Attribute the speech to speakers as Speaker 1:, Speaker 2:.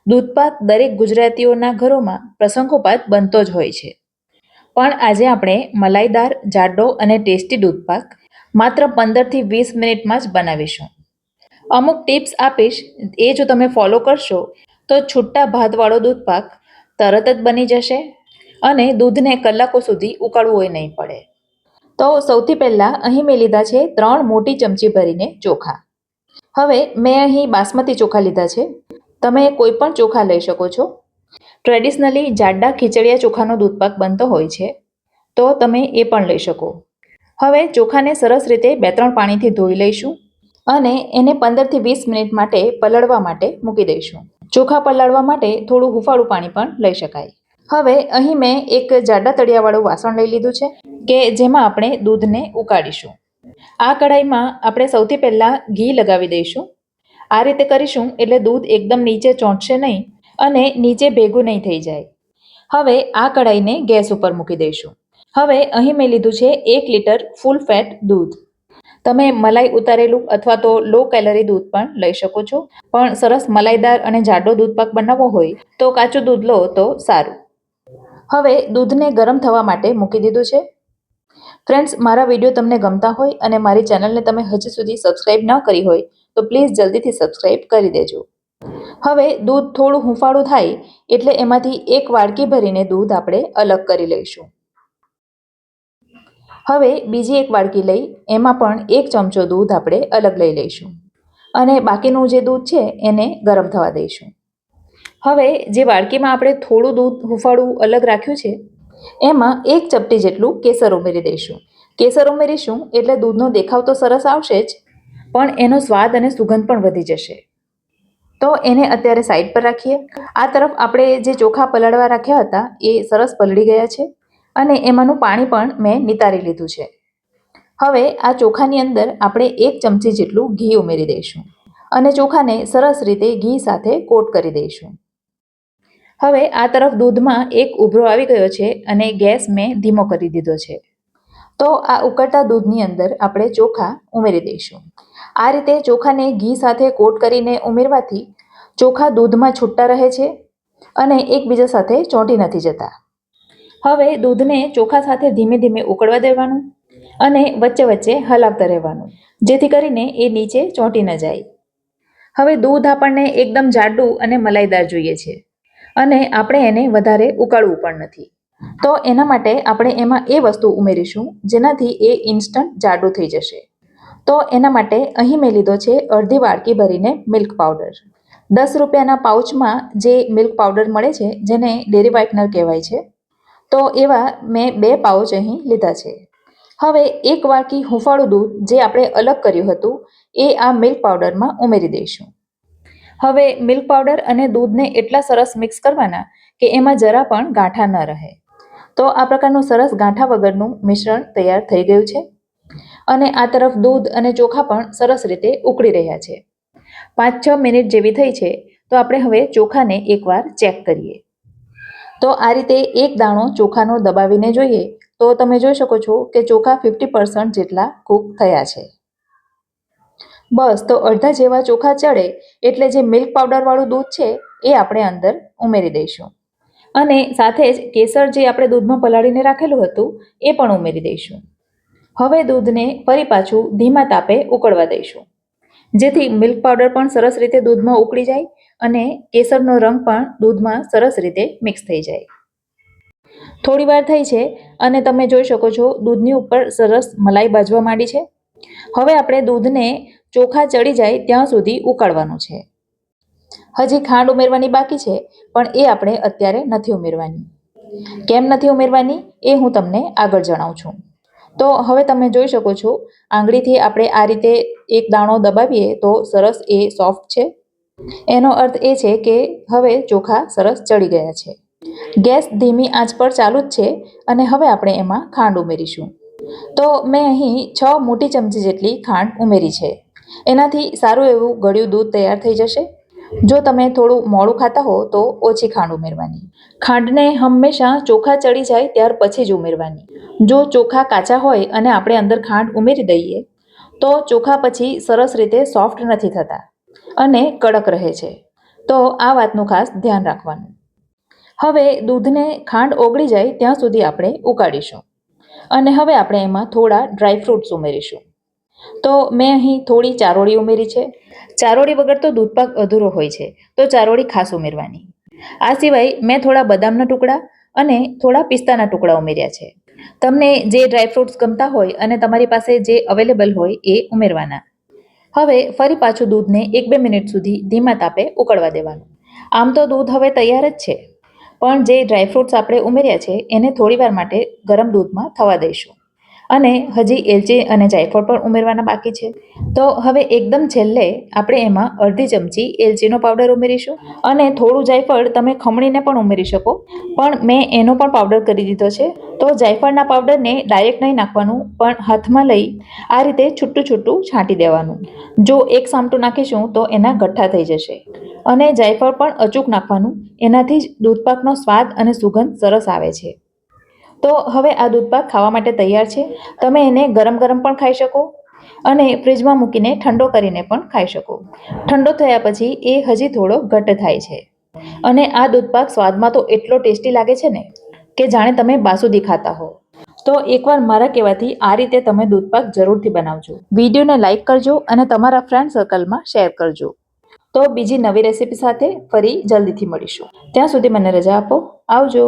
Speaker 1: દૂધપાક દરેક ગુજરાતીઓના ઘરોમાં પ્રસંગોપાત બનતો જ હોય છે. પણ આજે આપણે મલાઈદાર, જાડો અને ટેસ્ટી દૂધપાક માત્ર 15થી 20 મિનિટમાં જ બનાવીશું. અમુક ટિપ્સ આપીશ, એ જો તમે ફોલો કરશો તો છૂટા ભાતવાળો દૂધપાક તરત જ બની જશે અને દૂધને કલાકો સુધી ઉકાળવું નહીં પડે. તો સૌથી પહેલાં અહીં મેં લીધા છે 3 મોટી ચમચી ભરીને ચોખા. હવે મેં અહીં બાસમતી ચોખા લીધા છે. તમે કોઈ પણ ચોખા લઈ શકો છો. ટ્રેડિશનલી જાડા ખીચડિયા ચોખાનો દૂધપાક બનતો હોય છે, તો તમે એ પણ લઈ શકો. હવે ચોખાને સરસ રીતે 2-3 પાણીથી ધોઈ લઈશું અને એને 15થી 20 મિનિટ માટે પલળવા માટે મૂકી દઈશું. ચોખા પલાળવા માટે થોડું હુંફાળું પાણી પણ લઈ શકાય. હવે અહીં મેં એક જાડા તળિયાવાળું વાસણ લઈ લીધું છે કે જેમાં આપણે દૂધને ઉકાળીશું. આ કઢાઈમાં આપણે સૌથી પહેલાં ઘી લગાવી દઈશું. આ રીતે કરીશું એટલે દૂધ એકદમ નીચે ચોંટશે નહીં અને નીચે ભેગું નહીં થઈ જાય. હવે આ કઢાઈને ગેસ ઉપર મૂકી દઈશું. હવે અહીં મેં લીધું છે 1 લીટર ફૂલ ફેટ દૂધ. તમે મલાઈ ઉતારેલું અથવા તો લો કેલરી દૂધ પણ લઈ શકો છો, પણ સરસ મલાઈદાર અને જાડો દૂધપાક બનાવવો હોય તો કાચું દૂધ લો તો સારું. હવે દૂધને ગરમ થવા માટે મૂકી દીધું છે. ફ્રેન્ડ્સ, મારા વિડીયો તમને ગમતા હોય અને મારી ચેનલને તમે હજી સુધી સબસ્ક્રાઇબ ન કરી હોય તો પ્લીઝ જલ્દીથી સબસ્ક્રાઇબ કરી દેજો. હવે દૂધ થોડું હુંફાળું થાય એટલે એમાંથી 1 વાડકી ભરીને દૂધ આપણે અલગ કરી લઈશું. હવે બીજી 1 વાડકી લઈ એમાં પણ 1 ચમચો દૂધ આપણે અલગ લઈ લઈશું અને બાકીનું જે દૂધ છે એને ગરમ થવા દઈશું. હવે જે વાડકીમાં આપણે થોડું દૂધ હુંફાળું અલગ રાખ્યું છે એમાં 1 ચપટી જેટલું કેસર ઉમેરી દઈશું. કેસર ઉમેરીશું એટલે દૂધનો દેખાવ તો સરસ આવશે જ, પણ એનો સ્વાદ અને સુગંધ પણ વધી જશે. તો એને અત્યારે સાઈડ પર રાખીએ. આ તરફ આપણે જે ચોખા પલાળવા રાખ્યા હતા એ સરસ પલળી ગયા છે અને એમાંનું પાણી પણ મેં નિતારી લીધું છે. હવે આ ચોખાની અંદર આપણે 1 ચમચી જેટલું ઘી ઉમેરી દઈશું અને ચોખાને સરસ રીતે ઘી સાથે કોટ કરી દઈશું. હવે આ તરફ દૂધમાં એક ઉભરો આવી ગયો છે અને ગેસ મેં ધીમો કરી દીધો છે. તો આ ઉકળતા દૂધની અંદર આપણે ચોખા ઉમેરી દઈશું. આ રીતે ચોખાને ઘી સાથે કોટ કરીને ઉમેરવાથી ચોખા દૂધમાં છૂટા રહે છે અને એકબીજા સાથે ચોંટી નથી જતા. હવે દૂધને ચોખા સાથે ધીમે ધીમે ઉકળવા દેવાનું અને વચ્ચે વચ્ચે હલાવતા રહેવાનું, જેથી કરીને એ નીચે ચોંટી ન જાય. હવે દૂધ આપણને એકદમ જાડું અને મલાઈદાર જોઈએ છે અને આપણે એને વધારે ઉકાળવું પણ નથી. તો એના માટે આપણે એમાં એ વસ્તુ ઉમેરીશું જેનાથી એ ઇન્સ્ટન્ટ જાડું થઈ જશે. તો એના માટે અહીં મેં લીધો છે અડધી વાડકી ભરીને મિલ્ક પાવડર. 10 રૂપિયાના પાઉચમાં જે મિલ્ક પાવડર મળે છે જેને ડેરી વ્હાઇટનર કહેવાય છે, તો એવા મેં 2 પાઉચ અહીં લીધા છે. હવે 1 વાડકી હુંફાળું દૂધ જે આપણે અલગ કર્યું હતું એ આ મિલ્ક પાવડરમાં ઉમેરી દઈશું. હવે મિલ્ક પાવડર અને દૂધને એટલા સરસ મિક્સ કરવાના કે એમાં જરા પણ ગાંઠા ન રહે. તો આ પ્રકારનું સરસ ગાંઠા વગરનું મિશ્રણ તૈયાર થઈ ગયું છે અને આ તરફ દૂધ અને ચોખા પણ સરસ રીતે ઉકળી રહ્યા છે. 5-6 મિનિટ જેવી થઈ છે તો આપણે હવે ચોખાને એકવાર ચેક કરીએ. તો આ રીતે એક દાણો ચોખાનો દબાવીને જોઈએ તો તમે જોઈ શકો છો કે ચોખા 50% જેટલા કૂક થયા છે. બસ, તો અડધા જેવા ચોખા ચડે એટલે જે મિલ્ક પાવડરવાળું દૂધ છે એ આપણે અંદર ઉમેરી દઈશું અને સાથે જ કેસર જે આપણે દૂધમાં પલાળીને રાખેલું હતું એ પણ ઉમેરી દઈશું. હવે દૂધને ફરી પાછું ધીમા તાપે ઉકળવા દઈશું, જેથી મિલ્ક પાવડર પણ સરસ રીતે દૂધમાં ઉકળી જાય અને કેસરનો રંગ પણ દૂધમાં સરસ રીતે મિક્સ થઈ જાય. થોડી વાર થઈ છે અને તમે જોઈ શકો છો દૂધની ઉપર સરસ મલાઈ બાજવા માંડી છે. હવે આપણે દૂધને ચોખા ચડી જાય ત્યાં સુધી ઉકાળવાનું છે. હજી ખાંડ ઉમેરવાની બાકી છે, પણ એ આપણે અત્યારે નથી ઉમેરવાની. કેમ નથી ઉમેરવાની એ હું તમને આગળ જણાવું છું. તો હવે તમે જોઈ શકો છો આંગળીથી આપણે આ રીતે એક દાણો દબાવીએ તો સરસ એ સોફ્ટ છે. એનો અર્થ એ છે કે હવે ચોખા સરસ ચડી ગયા છે. ગેસ ધીમી આંચ પર ચાલુ જ છે અને હવે આપણે એમાં ખાંડ ઉમેરીશું. તો મેં અહીં 6 મોટી ચમચી જેટલી ખાંડ ઉમેરી છે. એનાથી સારું એવું ગળ્યું દૂધ તૈયાર થઈ જશે. જો તમે થોડું મોડું ખાતા હો તો ઓછી ખાંડ ઉમેરવાની. ખાંડને હંમેશા ચોખા ચડી જાય ત્યાર પછી જ ઉમેરવાની. જો ચોખા કાચા હોય અને આપણે અંદર ખાંડ ઉમેરી દઈએ તો ચોખા પછી સરસ રીતે સોફ્ટ નથી થતા અને કડક રહે છે. તો આ વાતનું ખાસ ધ્યાન રાખવાનું. હવે દૂધને ખાંડ ઓગળી જાય ત્યાં સુધી આપણે ઉકાળીશું અને હવે આપણે એમાં થોડા ડ્રાયફ્રૂટ્સ ઉમેરીશું. તો મેં અહીં થોડી ચારોળી ઉમેરી છે. ચારોળી વગર તો દૂધપાક અધૂરો હોય છે, તો ચારોળી ખાસ ઉમેરવાની. આ સિવાય મેં થોડા બદામના ટુકડા અને થોડા પિસ્તાના ટુકડા ઉમેર્યા છે. તમને જે ડ્રાયફ્રૂટ્સ ગમતા હોય અને તમારી પાસે જે અવેલેબલ હોય એ ઉમેરવાના. હવે ફરી પાછું દૂધને 1-2 મિનિટ સુધી ધીમા તાપે ઉકળવા દેવાનું. આમ તો દૂધ હવે તૈયાર જ છે, પણ જે ડ્રાયફ્રૂટ્સ આપણે ઉમેર્યા છે એને થોડીવાર માટે ગરમ દૂધમાં થવા દઈશું. અને હજી એલચી અને જાયફળ પણ ઉમેરવાના બાકી છે. તો હવે એકદમ છેલ્લે આપણે એમાં અડધી ચમચી એલચીનો પાવડર ઉમેરીશું અને થોડું જાયફળ તમે ખમણીને પણ ઉમેરી શકો, પણ મેં એનો પણ પાવડર કરી દીધો છે. તો જાયફળના પાવડરને ડાયરેક્ટ નહીં નાખવાનું, પણ હાથમાં લઈ આ રીતે છૂટું છૂટું છાંટી દેવાનું. જો એક સામટું નાખીશું તો એના ગઠ્ઠા થઈ જશે. અને જાયફળ પણ અચૂક નાખવાનું, એનાથી જ દૂધપાકનો સ્વાદ અને સુગંધ સરસ આવે છે. તો હવે આ દૂધપાક ખાવા માટે તૈયાર છે. તમે એને ગરમ ગરમ પણ ખાઈ શકો અને ફ્રીજમાં મૂકીને ઠંડો કરીને પણ ખાઈ શકો. ઠંડો થયા પછી એ હજી થોડો ઘટ્ટ થાય છે અને આ દૂધપાક સ્વાદમાં તો એટલો ટેસ્ટી લાગે છે ને કે જાણે તમે બાસુંદી ખાતા હો. તો એકવાર મારા કહેવાથી આ રીતે તમે દૂધપાક જરૂરથી બનાવજો. વિડીયોને લાઇક કરજો અને તમારા ફ્રેન્ડ સર્કલમાં શેર કરજો. તો બીજી નવી રેસીપી સાથે ફરી જલ્દીથી મળીશું. ત્યાં સુધી મને રજા આપો. આવજો.